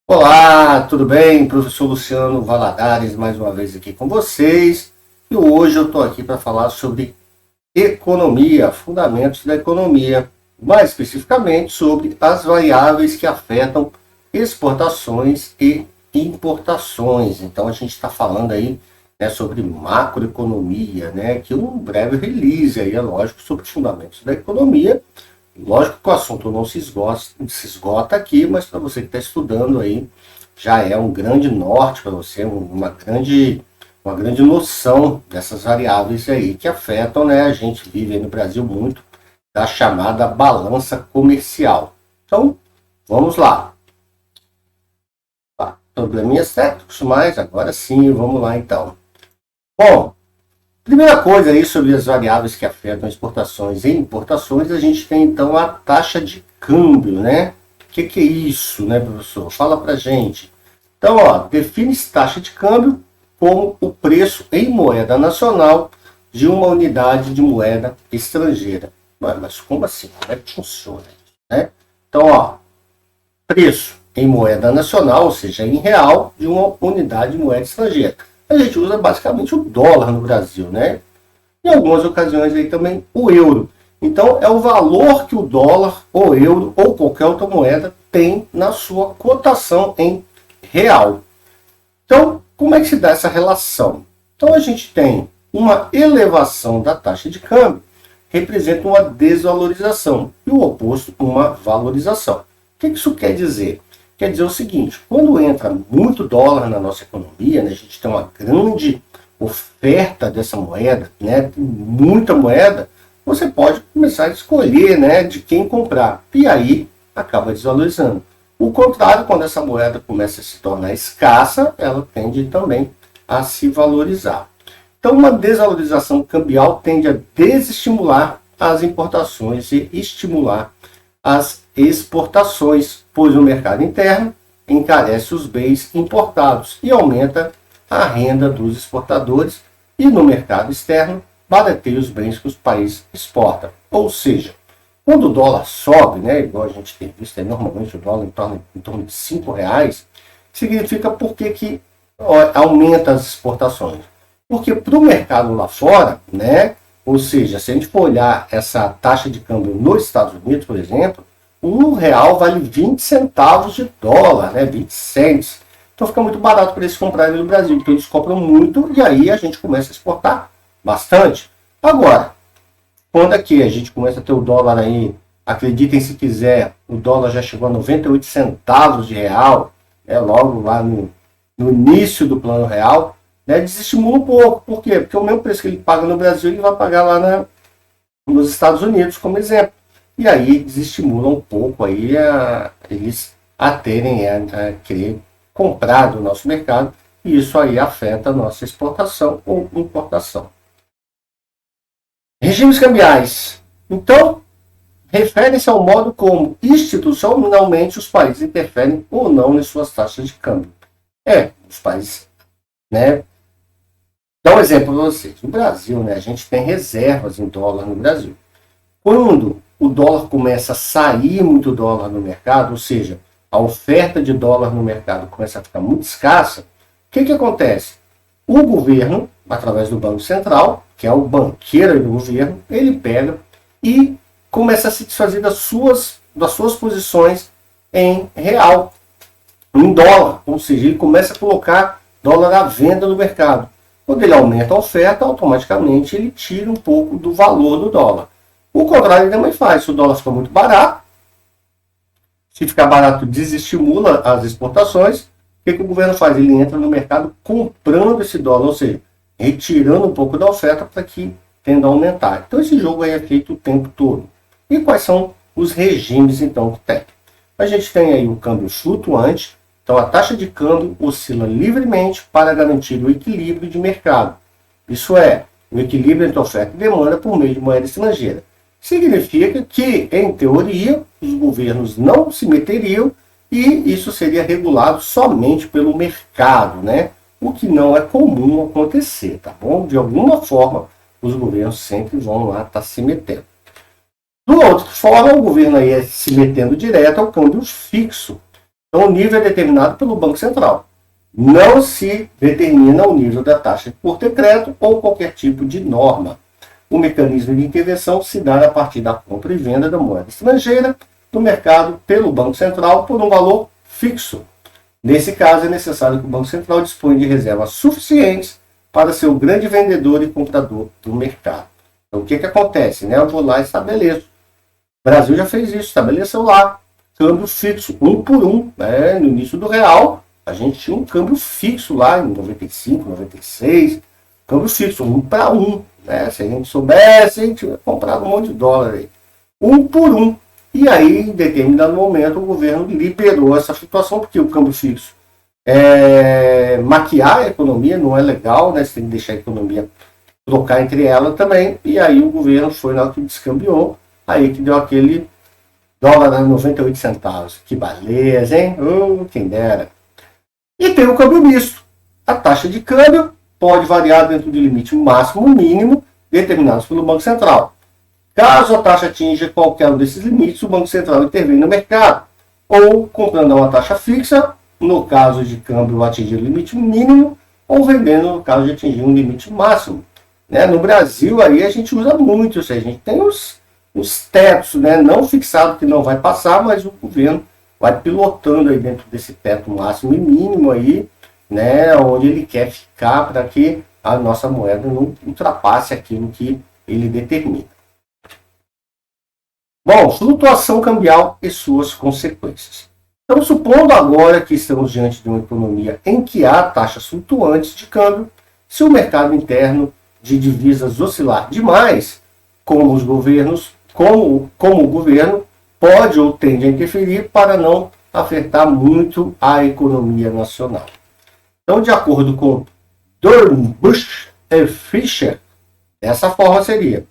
Olá, tudo bem? Professor Luciano Valadares, mais uma vez aqui com vocês. E hoje eu estou aqui para falar sobre economia, fundamentos da economia, mais especificamente sobre as variáveis que afetam exportações e importações. Então a gente está falando aí, né, sobre macroeconomia, né, que um breve release aí, é lógico, sobre fundamentos da economia. Lógico que o assunto não se esgota aqui, mas para você que está estudando aí, já é um grande norte para você, uma grande noção dessas variáveis aí que afetam, né? A gente vive aí no Brasil muito da chamada balança comercial. Então, vamos lá. Probleminhas técnicos, mas agora sim, vamos lá então. Bom, primeira coisa aí sobre as variáveis que afetam exportações e importações, a gente tem então a taxa de câmbio, né? O que é isso, né, professor? Fala pra gente. Então, ó, define-se taxa de câmbio como o preço em moeda nacional de uma unidade de moeda estrangeira. Mas como assim? Como é que funciona isso, né? Então, ó, preço em moeda nacional, ou seja, em real, de uma unidade de moeda estrangeira. A gente usa basicamente o dólar no Brasil, né? Em algumas ocasiões aí também o euro. Então é o valor que o dólar, ou euro, ou qualquer outra moeda tem na sua cotação em real. Então, como é que se dá essa relação? Então a gente tem uma elevação da taxa de câmbio, representa uma desvalorização, e o oposto, uma valorização. O que isso quer dizer? Quer dizer o seguinte, quando entra muito dólar na nossa economia, né, a gente tem uma grande oferta dessa moeda, né, muita moeda, você pode começar a escolher, né, de quem comprar, e aí acaba desvalorizando. O contrário, quando essa moeda começa a se tornar escassa, ela tende também a se valorizar. Então, uma desvalorização cambial tende a desestimular as importações e estimular as exportações, pois o mercado interno encarece os bens importados e aumenta a renda dos exportadores, e no mercado externo barateia os bens que os países exportam. Ou seja, quando o dólar sobe, né, igual a gente tem visto aí, normalmente o dólar em torno de R$ 5, significa porque que aumenta as exportações. Porque para o mercado lá fora, né, ou seja, se a gente for olhar essa taxa de câmbio nos Estados Unidos, por exemplo, um real vale 20 centavos de dólar, né, 20 cents. Então fica muito barato para eles comprarem no Brasil. Então eles compram muito e aí a gente começa a exportar bastante. Agora, quando aqui a gente começa a ter o dólar aí, acreditem se quiser, o dólar já chegou a 98 centavos de real, logo lá no início do plano real, né, desestimula um pouco. Por quê? Porque o mesmo preço que ele paga no Brasil, ele vai pagar lá nos Estados Unidos, como exemplo. E aí desestimula um pouco aí eles a terem a querer comprar do nosso mercado, e isso aí afeta a nossa exportação ou importação. Regimes cambiais. Então, referem-se ao modo como institucionalmente os países interferem ou não em suas taxas de câmbio. Os países, né? Dá um exemplo para vocês. No Brasil, né, a gente tem reservas em dólar no Brasil. Quando o dólar começa a sair muito dólar no mercado, ou seja, a oferta de dólar no mercado começa a ficar muito escassa, o que acontece? O governo, através do Banco Central, que é o banqueiro do governo, ele pega e começa a se desfazer das suas posições em real, em dólar, ou seja, ele começa a colocar dólar à venda no mercado. Quando ele aumenta a oferta, automaticamente ele tira um pouco do valor do dólar. O contrário ele também faz. Se o dólar fica muito barato, se ficar barato, desestimula as exportações. O que o governo faz? Ele entra no mercado comprando esse dólar, ou seja, retirando um pouco da oferta para que tenda a aumentar. Então esse jogo aí é feito o tempo todo. E quais são os regimes então que tem? A gente tem aí o câmbio flutuante. Então a taxa de câmbio oscila livremente para garantir o equilíbrio de mercado. Isso é, o equilíbrio entre oferta e demanda por meio de moeda estrangeira. Significa que, em teoria, os governos não se meteriam e isso seria regulado somente pelo mercado, né? O que não é comum acontecer, tá bom? De alguma forma, os governos sempre vão lá estar se metendo. Do outra forma, o governo aí se metendo direto ao câmbio fixo, Então, o nível é determinado pelo Banco Central. Não se determina o nível da taxa por decreto ou qualquer tipo de norma. O mecanismo de intervenção se dá a partir da compra e venda da moeda estrangeira no mercado pelo Banco Central por um valor fixo. Nesse caso, é necessário que o Banco Central disponha de reservas suficientes para ser o grande vendedor e comprador do mercado. Então, o que acontece? Eu vou lá e estabeleço. O Brasil já fez isso, estabeleceu lá câmbio fixo, 1 por 1. No início do real, a gente tinha um câmbio fixo lá em 95, 96, câmbio fixo, 1 para 1. Se a gente soubesse, a gente ia comprar um monte de dólar aí. 1 por 1. E aí, em determinado momento, o governo liberou essa situação, porque o câmbio fixo maquiar a economia não é legal, você tem que deixar a economia trocar entre ela também. E aí o governo foi lá que descambiou, aí que deu aquele dólar a 98 centavos. Que beleza, hein? Quem dera. E tem o câmbio misto. A taxa de câmbio pode variar dentro do limite máximo ou mínimo determinados pelo Banco Central. Caso a taxa atinja qualquer um desses limites, o Banco Central intervém no mercado, ou comprando a uma taxa fixa, no caso de câmbio atingir o limite mínimo, ou vendendo no caso de atingir um limite máximo. No Brasil, aí a gente usa muito, ou seja, a gente tem os tetos, não fixado que não vai passar, mas o governo vai pilotando aí dentro desse teto máximo e mínimo aí, onde ele quer ficar para que a nossa moeda não ultrapasse aquilo que ele determina. Bom, flutuação cambial e suas consequências. Então, supondo agora que estamos diante de uma economia em que há taxas flutuantes de câmbio, se o mercado interno de divisas oscilar demais, como o governo pode ou tende a interferir para não afetar muito a economia nacional. Então, de acordo com Dornbusch e Fischer, dessa forma seria: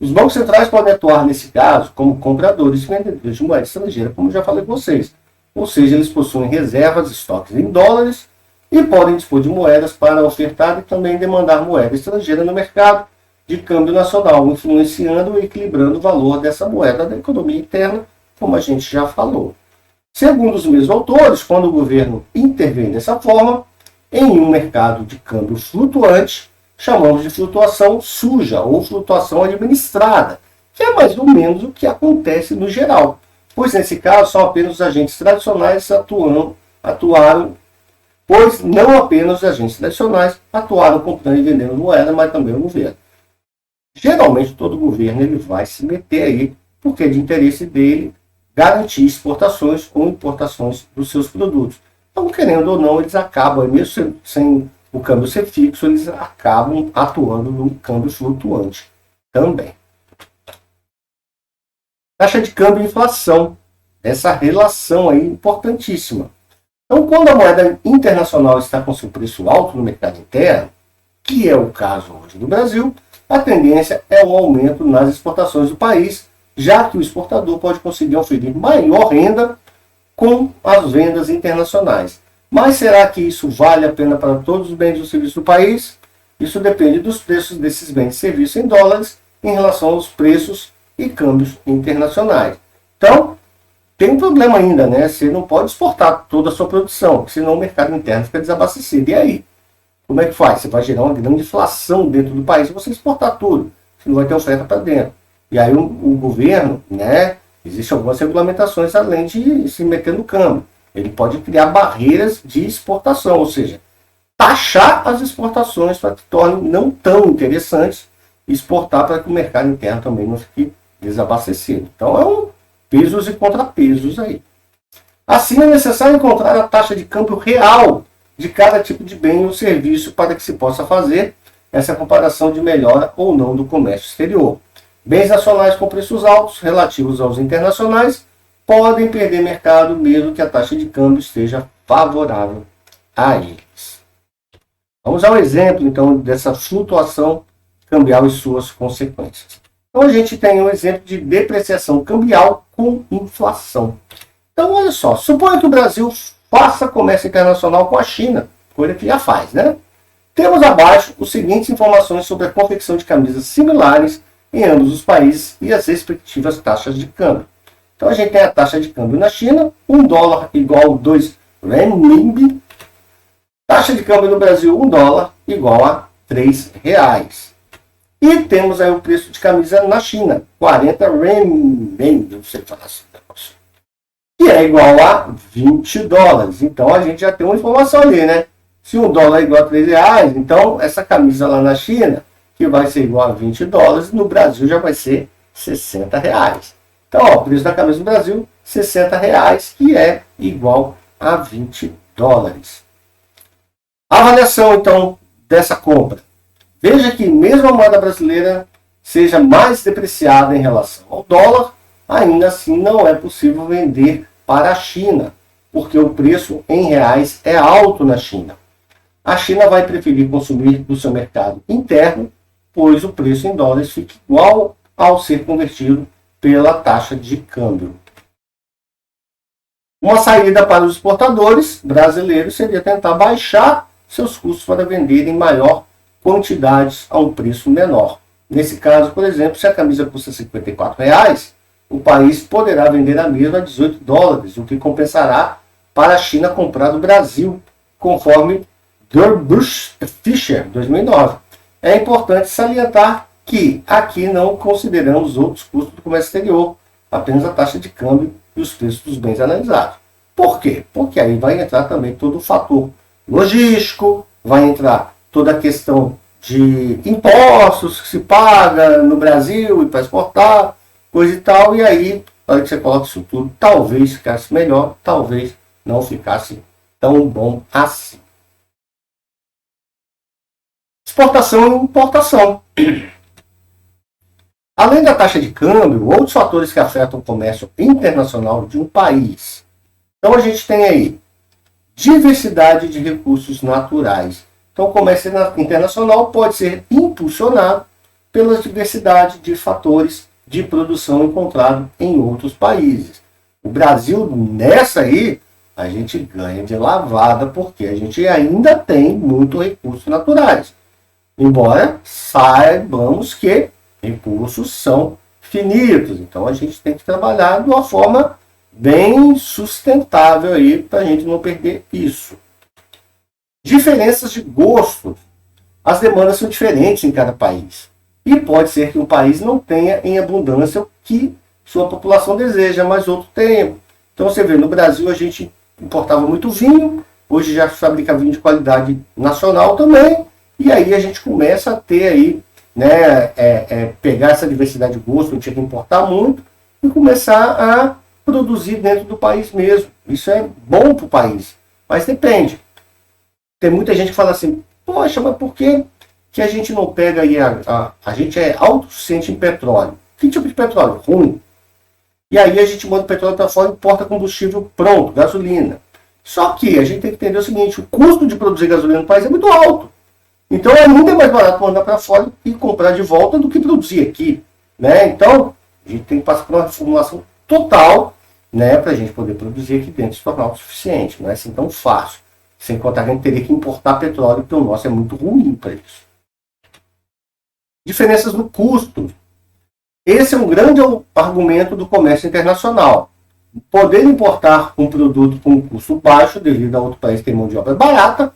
os bancos centrais podem atuar nesse caso como compradores e vendedores de moeda estrangeira, como já falei com vocês. Ou seja, eles possuem reservas, estoques em dólares e podem dispor de moedas para ofertar e também demandar moeda estrangeira no mercado de câmbio nacional, influenciando e equilibrando o valor dessa moeda da economia interna, como a gente já falou. Segundo os mesmos autores, quando o governo intervém dessa forma, em um mercado de câmbio flutuante, chamamos de flutuação suja ou flutuação administrada, que é mais ou menos o que acontece no geral, pois nesse caso são apenas os agentes tradicionais atuaram, pois não apenas os agentes tradicionais atuaram comprando e vendendo moeda, mas também o governo. Geralmente todo governo ele vai se meter aí, porque é de interesse dele garantir exportações ou importações dos seus produtos. Então, querendo ou não, eles acabam, mesmo sem o câmbio ser fixo, eles acabam atuando no câmbio flutuante também. Taxa de câmbio e inflação. Essa relação aí importantíssima. Então, quando a moeda internacional está com seu preço alto no mercado interno, que é o caso hoje do Brasil, a tendência é um aumento nas exportações do país, já que o exportador pode conseguir oferir maior renda com as vendas internacionais. Mas será que isso vale a pena para todos os bens e serviços do país? Isso depende dos preços desses bens e serviços em dólares em relação aos preços e câmbios internacionais. Então, tem um problema ainda, Você não pode exportar toda a sua produção, senão o mercado interno fica desabastecido. E aí? Como é que faz? Você vai gerar uma grande inflação dentro do país se você exportar tudo. Você não vai ter oferta para dentro. E aí o governo, existem algumas regulamentações além de se meter no câmbio. Ele pode criar barreiras de exportação, ou seja, taxar as exportações para que tornem não tão interessantes exportar para que o mercado interno também não fique desabastecido. Então é um pesos e contrapesos aí. Assim é necessário encontrar a taxa de câmbio real de cada tipo de bem ou serviço para que se possa fazer essa comparação de melhora ou não do comércio exterior. Bens nacionais com preços altos relativos aos internacionais podem perder mercado mesmo que a taxa de câmbio esteja favorável a eles. Vamos ao exemplo, então, dessa flutuação cambial e suas consequências. Então, a gente tem um exemplo de depreciação cambial com inflação. Então, olha só, suponha que o Brasil faça comércio internacional com a China, coisa que já faz, Temos abaixo as seguintes informações sobre a confecção de camisas similares em ambos os países e as respectivas taxas de câmbio. Então a gente tem a taxa de câmbio na China, 1 dólar igual a 2 renminbi. Taxa de câmbio no Brasil, 1 dólar igual a 3 reais. E temos aí o preço de camisa na China, 40 renminbi, não sei falar assim, que é igual a 20 dólares. Então a gente já tem uma informação ali, né? Se 1 dólar é igual a 3 reais, então essa camisa lá na China, que vai ser igual a 20 dólares, no Brasil já vai ser 60 reais. Então, ó, o preço da camisa no Brasil, 60 reais, que é igual a 20 dólares. A avaliação, então, dessa compra. Veja que mesmo a moeda brasileira seja mais depreciada em relação ao dólar, ainda assim não é possível vender para a China, porque o preço em reais é alto na China. A China vai preferir consumir do seu mercado interno, pois o preço em dólares fica igual ao ser convertido pela taxa de câmbio. Uma saída para os exportadores brasileiros seria tentar baixar seus custos para vender em maior quantidades a um preço menor. Nesse caso, por exemplo, se a camisa custa R$ 54, o país poderá vender a mesma a 18 dólares, o que compensará para a China comprar do Brasil, conforme Durbush Fisher, 2009. É importante salientar que aqui não consideramos outros custos do comércio exterior, apenas a taxa de câmbio e os preços dos bens analisados. Por quê? Porque aí vai entrar também todo o fator logístico, vai entrar toda a questão de impostos que se paga no Brasil e para exportar, coisa e tal, e aí, na hora que você coloca isso tudo, talvez ficasse melhor, talvez não ficasse tão bom assim. Exportação e importação. Além da taxa de câmbio, outros fatores que afetam o comércio internacional de um país. Então a gente tem aí diversidade de recursos naturais. Então o comércio internacional pode ser impulsionado pela diversidade de fatores de produção encontrado em outros países. O Brasil, nessa aí, a gente ganha de lavada, porque a gente ainda tem muitos recursos naturais. Embora saibamos que recursos são finitos. Então a gente tem que trabalhar de uma forma bem sustentável aí para a gente não perder isso. Diferenças de gosto. As demandas são diferentes em cada país. E pode ser que um país não tenha em abundância o que sua população deseja, mas outro tenha. Então você vê, no Brasil a gente importava muito vinho, hoje já fabrica vinho de qualidade nacional também, e aí a gente começa a ter aí, né, pegar essa diversidade de gosto, não tinha que importar muito, e começar a produzir dentro do país mesmo. Isso é bom para o país, mas depende. Tem muita gente que fala assim, poxa, mas por que a gente não pega aí, a gente é autossuficiente em petróleo? Que tipo de petróleo? Ruim. E aí a gente manda o petróleo para fora e importa combustível pronto, gasolina. Só que a gente tem que entender o seguinte, o custo de produzir gasolina no país é muito alto. Então é muito mais barato mandar para fora e comprar de volta do que produzir aqui, né? Então a gente tem que passar por uma reformulação total, né, para a gente poder produzir aqui dentro e se tornar autossuficiente. Não é assim tão fácil. Sem contar que a gente teria que importar petróleo, porque o nosso é muito ruim para isso. Diferenças no custo. Esse é um grande argumento do comércio internacional. Poder importar um produto com um custo baixo, devido a outro país que tem mão de obra barata.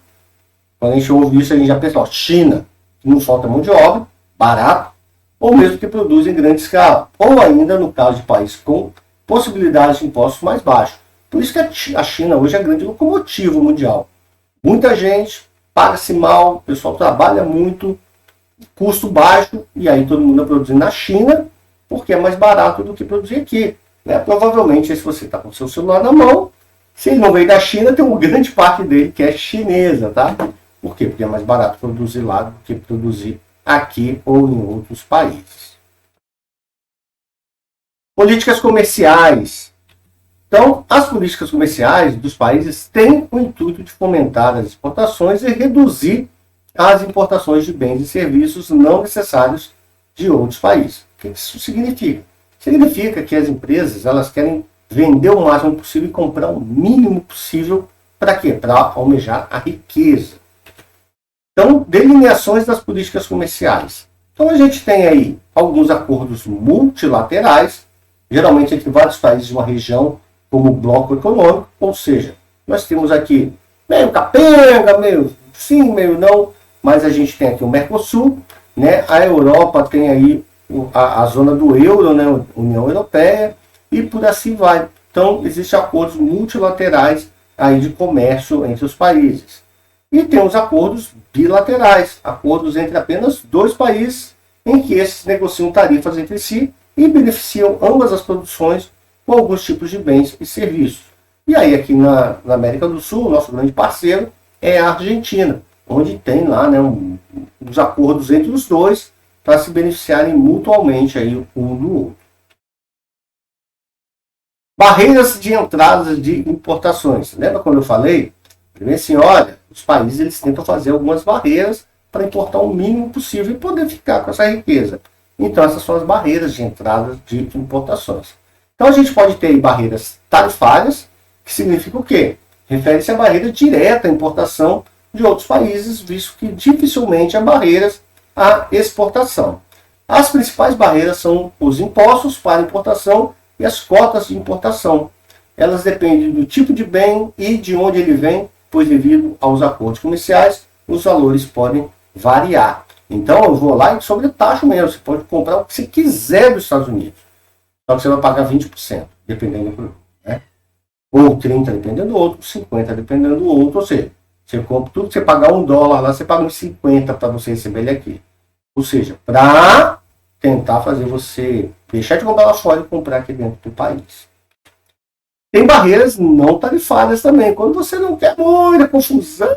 Quando a gente ouve isso, a gente já pensa, ó, China, não falta mão de obra, barato, ou mesmo que produz em grande escala. Ou ainda, no caso de país com possibilidades de impostos mais baixos. Por isso que a China hoje é a grande locomotiva mundial. Muita gente, paga-se mal, o pessoal trabalha muito, custo baixo, e aí todo mundo produzindo na China, porque é mais barato do que produzir aqui. Né? Provavelmente, se você está com o seu celular na mão, se ele não veio da China, tem uma grande parte dele que é chinesa, tá? Por quê? Porque é mais barato produzir lá do que produzir aqui ou em outros países. Políticas comerciais. Então, as políticas comerciais dos países têm o intuito de fomentar as exportações e reduzir as importações de bens e serviços não necessários de outros países. O que isso significa? Significa que as empresas elas querem vender o máximo possível e comprar o mínimo possível. Para quê? Para almejar a riqueza. Então, delineações das políticas comerciais. Então, a gente tem aí alguns acordos multilaterais. geralmente entre vários países de uma região como bloco econômico, ou seja, nós temos aqui meio capenga, meio sim, meio não, mas a gente tem aqui o Mercosul, né? A Europa tem aí a zona do euro, né? União Europeia, e por assim vai. Então, existem acordos multilaterais aí de comércio entre os países. E temos acordos bilaterais, acordos entre apenas dois países, em que esses negociam tarifas entre si e beneficiam ambas as produções com alguns tipos de bens e serviços. E aí, aqui na América do Sul, o nosso grande parceiro é a Argentina, onde tem lá, né, uns acordos entre os dois para se beneficiarem mutuamente aí um do outro. Barreiras de entrada de importações. Lembra quando eu falei? Primeiro assim, olha, os países eles tentam fazer algumas barreiras para importar o mínimo possível e poder ficar com essa riqueza. Então, essas são as barreiras de entrada de importações. Então, a gente pode ter barreiras tarifárias, que significa o quê? Refere-se à barreira direta à importação de outros países, visto que dificilmente há barreiras à exportação. As principais barreiras são os impostos para importação e as cotas de importação. Elas dependem do tipo de bem e de onde ele vem, pois devido aos acordos comerciais, os valores podem variar. Então eu vou lá e sobre taxa mesmo, você pode comprar o que você quiser dos Estados Unidos, só que você vai pagar 20%, dependendo do produto, né? Ou 30% dependendo do outro, 50% dependendo do outro, ou seja, você compra tudo que você pagar $1 lá, você paga uns 50 para você receber ele aqui. Ou seja, para tentar fazer você deixar de comprar lá fora e comprar aqui dentro do país. Tem barreiras não tarifárias também. Quando você não quer muita confusão,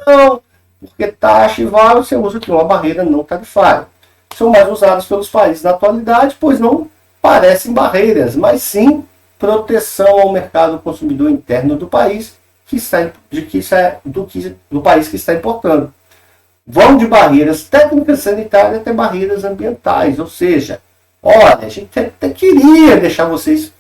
porque taxa e vale, você usa aqui uma barreira não tarifária. São mais usadas pelos países na atualidade, pois não parecem barreiras, mas sim proteção ao mercado consumidor interno do país do país que está importando. Vão de barreiras técnicas sanitárias até barreiras ambientais, ou seja, olha, a gente até queria deixar vocês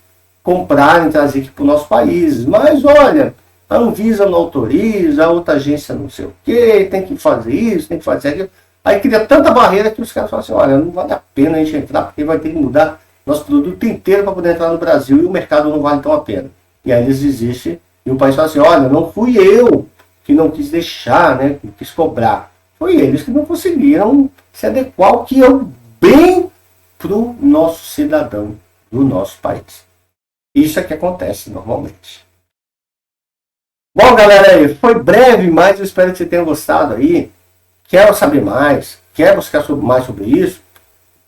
comprarem, trazer aqui para o nosso país, mas olha, a Anvisa não autoriza, a outra agência não sei o que, tem que fazer isso, tem que fazer aquilo. Aí cria tanta barreira que os caras falam assim, olha, não vale a pena a gente entrar, porque vai ter que mudar nosso produto inteiro para poder entrar no Brasil e o mercado não vale tão a pena. E aí eles desistem e o país fala assim, olha, não fui eu que não quis deixar, né, que quis cobrar. Foi eles que não conseguiram se adequar ao que é o bem para o nosso cidadão do nosso país. Isso é que acontece normalmente. Bom, galera, foi breve, mas eu espero que você tenha gostado aí. Quer saber mais? Quer buscar mais sobre isso?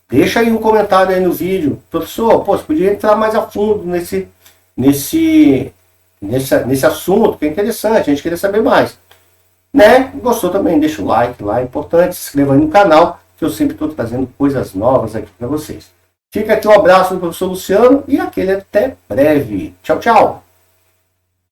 Deixa aí um comentário aí no vídeo. Professor, pô, você podia entrar mais a fundo nesse assunto, que é interessante, a gente queria saber mais. Né? Gostou também? Deixa o like lá, é importante. Se inscreva aí no canal, que eu sempre estou trazendo coisas novas aqui para vocês. Fica aqui um abraço do professor Luciano e aquele até breve. Tchau, tchau!